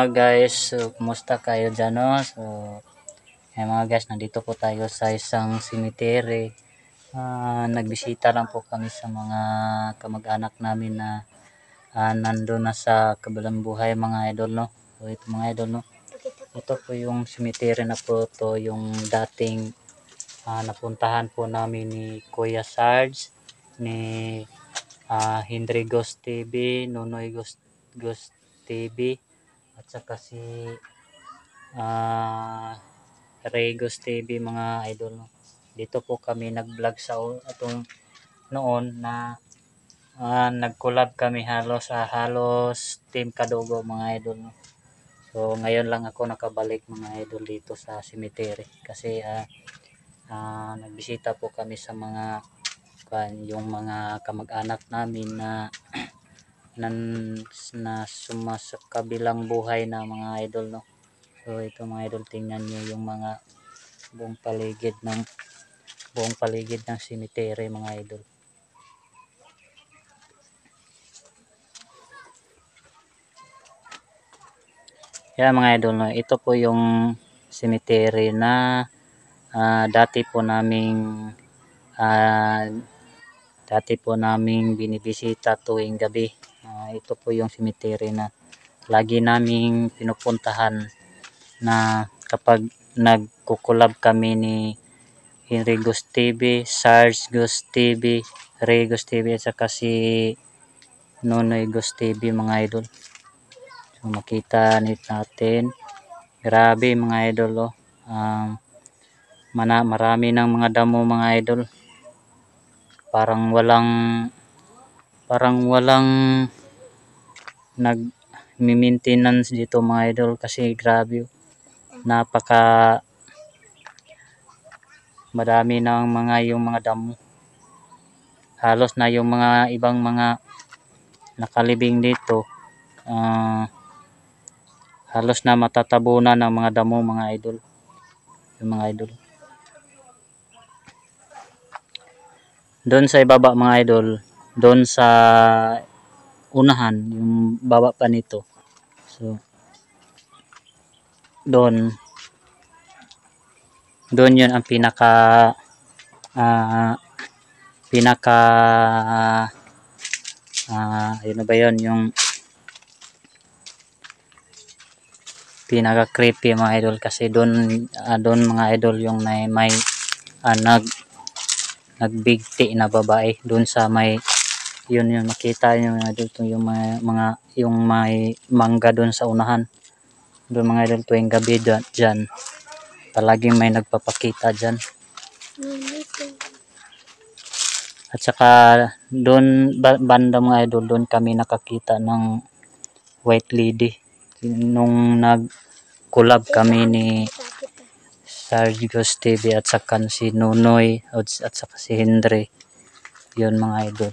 guys, so kumusta kayo dyan, no? So mga guys, nandito po tayo sa isang cemetery. Nagbisita lang po kami sa mga kamag-anak namin na nandun na sa kabilang buhay, mga idol, no? So ito mga idol, no? Ito po yung cemetery na po to, yung dating napuntahan po namin ni Kuya Sarge, ni Henry Ghost TV, Nonoy Ghost TV, at saka si Ray Ghost TV, mga idol, no? Dito po kami nag-vlog sa atong noon na nag-collab kami halos Team Kadugo, mga idol, no? So ngayon lang ako nakabalik, mga idol, dito sa cemetery kasi nagbisita po kami sa mga yung mga kamag-anak namin na sa kabilang buhay na, mga idol, no? So ito mga idol, tingnan nyo yung mga buong paligid ng cemetery, mga idol. Yan mga idol, no? Ito po yung cemetery na dati po naming binibisita tuwing gabi. Ito po yung cemetery na lagi naming pinupuntahan na kapag nagkukulab kami ni Henry Ghost TV, Sarge Ghost TV, Ray Ghost TV, at saka si Nonoy Ghost TV, mga idol. So makita natin, grabe mga idol, oh. Marami ng mga damo, mga idol. Parang walang nag-maintenance dito, mga idol, kasi grabe, napaka madami ng yung mga damo. Halos na yung mga ibang mga nakalibing dito, halos na matatabunan ng mga damo, mga idol. Yung mga idol, doon sa ibaba, mga idol, doon sa unahan, yung baba pa nito. So doon yun ang pinaka yun ba yun, yung pinaka creepy, mga idol, kasi doon mga idol, yung may nagbigti na babae doon sa may yun makita nyo dito, yung yung may mangga doon sa unahan doon, mga idol. Tuwing gabi dyan palaging may nagpapakita dyan. At saka doon banda, mga idol, doon kami nakakita ng white lady nung nag-collab kami ni Sarge Ghost TV at saka si Nonoy at saka si Henry. Yun, mga idol.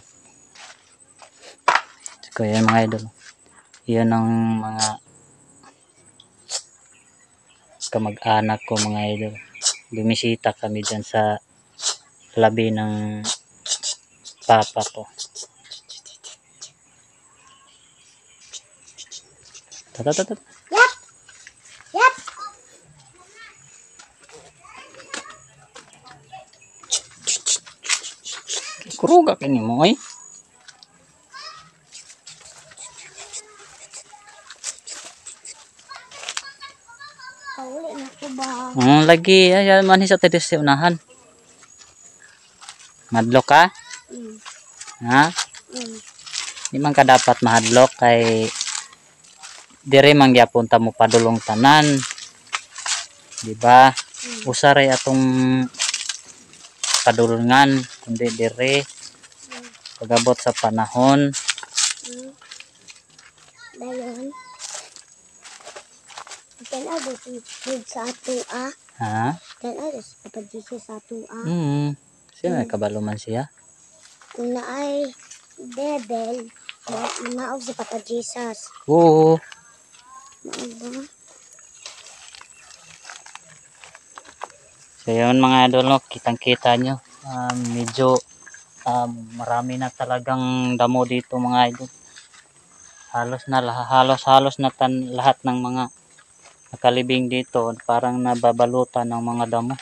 So yan, mga idol, yun ang mga kamag-anak ko, mga idol. Bumisita kami dyan sa labi ng papa ko. Yep. Kuruga kini mo, ay. Lagi ayan man sa tetes unahan. Madlok ka? Ha? Di man ka dapat mahadlok kay dire man gyapon ta mo padulong tanan. Di ba? Usaray atong padulungan kundi dire pagabot sa panahon. Dayon. Kailan sa ato Ha? Kailan papadjisa sa ato Sino kabalo man siya? Kung naay devil, manaog si Papa Jesus. Oo. Maog. So yun, mga idol, no, kitang-kita nyo. Medyo marami na talagang damo dito, mga idol. halos na lahat ng mga nakalibing dito parang nababalutan ng mga damo.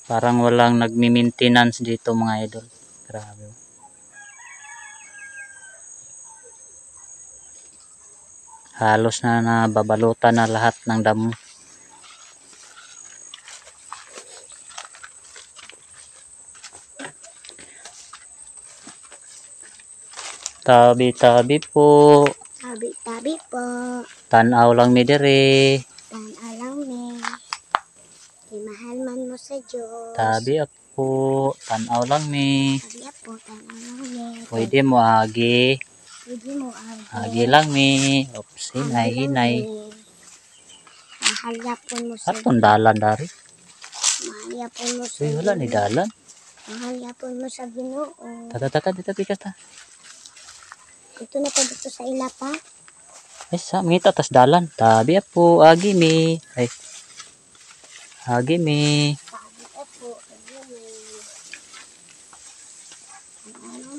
Parang walang nagmi-maintenance dito mga idol. Grabe. Halos na nababalutan na lahat ng damo. Tabi-tabi po. Tabi-tabi po. Tanaw lang mi dire. Tanaw mi. Imahal man mo sa Diyos. Tabi po. Tanaw lang mi. Tabi po. Tanaw lang mi. Pwede mo agi. Pwede mo agi. Agi lang mi. Oops, hinay. Mahal yapon mo sa Atong dalan dari. Mahal yapon mo sa Uy, wala ni dalan. Mahal yapon mo sa Ginoo. Tata, dito pikas ta. Ito na pa dito sa ilapa. Ay, sa mangita tas dalan. Tabi po. Agi mi. Ay. Agi mi. Tabi po. Agi mi. Tanaw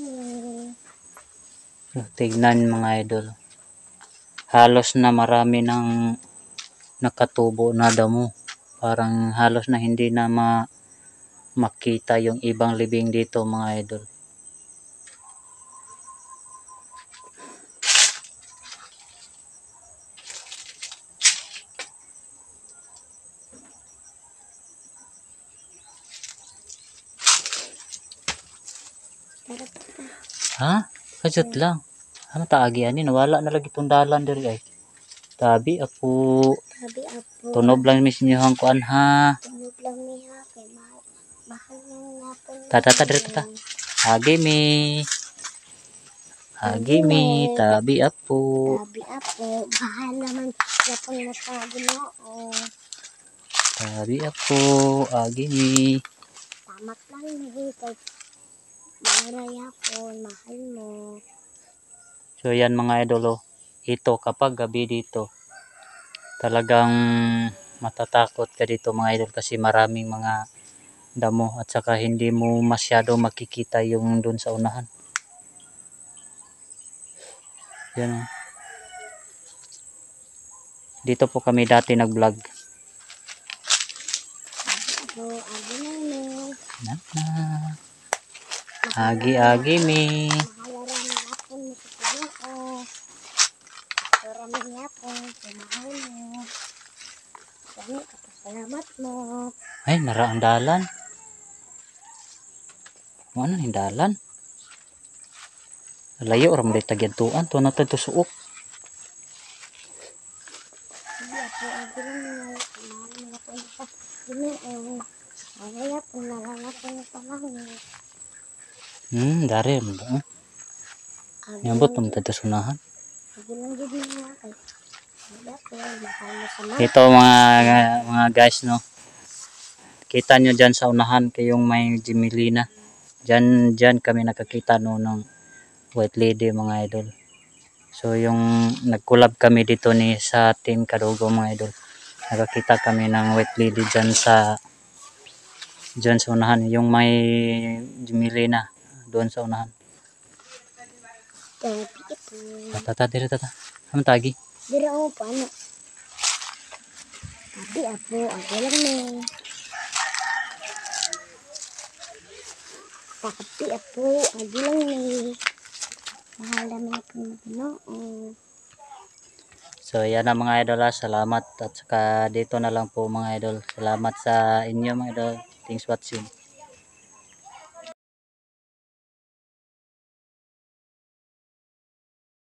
mi. Tignan mga idol. Halos na marami ng nakatubo na damo. Parang halos na hindi na makita yung ibang libing dito mga idol. Ha? Kajut lang. Ano taagi ani nawala na lagi tong dalan diri ay. Tabi ako. Tabi po. Tunob lang mi sinyohang kuan ha. Tunog lang niya. Kay mahal nang yapon. Tata diri tata. Agi mi. Agi mi. Tabi ako. Tabi po. Mahal naman yapon mo sa Ginoo. Tabi ako. Agi mi. Tamat lang ni kay Mara yapon. Mahal mo. So yan mga idol, ito kapag gabi dito talagang matatakot ka dito mga idol kasi maraming mga damo at saka hindi mo masyado makikita yung dun sa unahan. Yan. Dito po kami dati nag-vlog. Agi lang mi. Agi mi. Mahal yapon mo sa Ginoo. Maraming yapon. Mahal mo. Dami kapasalamat mo. Ay, nara ang dalan. Ano yung dalan? Layo orang may tagyantuan. Tuwa natin ito suok. Agi lang mi. Mahal mo yapon sa Ginoo. Mahal yapon nalangapan mo pa lang. Dari mo. Nyambot naman tayo sunahan. Agi lang gid niya kay yapon mahal mo sa mga. Ito mga guys no. Kita nyo dyan sa unahan kayong may Jimelina. Dyan kami nakakita no ng White Lady mga idol. So yung nag-collab kami dito sa Team Kadugo mga idol. Nakakita kami ng White Lady dyan sa unahan. Yung may Jimelina doon sa unahan. Tabi po. Tata. Ano tagi? Dira ako paano? Tabi po. Agi lang mi. Tabi po. Agi lang mi. Mahal naman po ng Ginoo. So yan na mga idol, salamat at saka dito na lang po mga idol. Salamat sa inyo mga idol. Thanks watching.